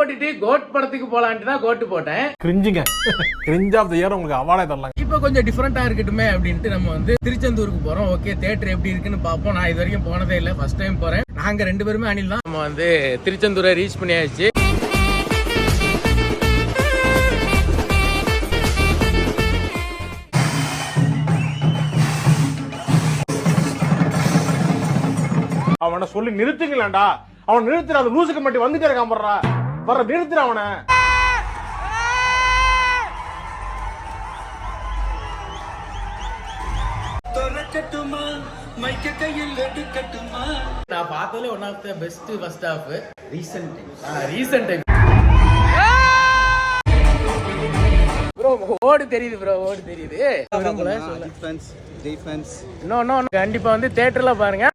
போட்டுட்டு கோட் படத்துக்கு போலான்ட்டு தான் கோட்டு போட்டேன். கிரிஞ்சுங்க, கிரிஞ்ச் ஆஃப் தி இயர் உங்களுக்கு அவார்டே தரலாம். இப்போ கொஞ்சம் டிஃபரெண்டா இருக்கட்டுமே அப்படின்ட்டு நம்ம வந்து திருச்செந்தூருக்கு போறோம். ஓகே, தியேட்டர் எப்படி இருக்குன்னு பார்ப்போம். நான் இது வரைக்கும் போனதே இல்லை, ஃபர்ஸ்ட் டைம் போறேன். நாங்க 2 பேருமே அணில் தான். நம்ம வந்து திருச்செந்தூரை ரீச் பண்ணியாச்சு. அவனை சொல்லி நிறுத்துங்களேன்டா. அவன் நிறுத்துற, அந்த லூசுக்கு மட்டும் வந்துட்டே இருக்கான். வர்ற நிறுத்துற அவனை. நான் பார்த்ததுல one of the best first half recent time. Bro ஓடு தெரியுது, ப்ரோ ஓடு தெரியுது. நோ கண்டிப்பா வந்து தியேட்டர்ல பாருங்க.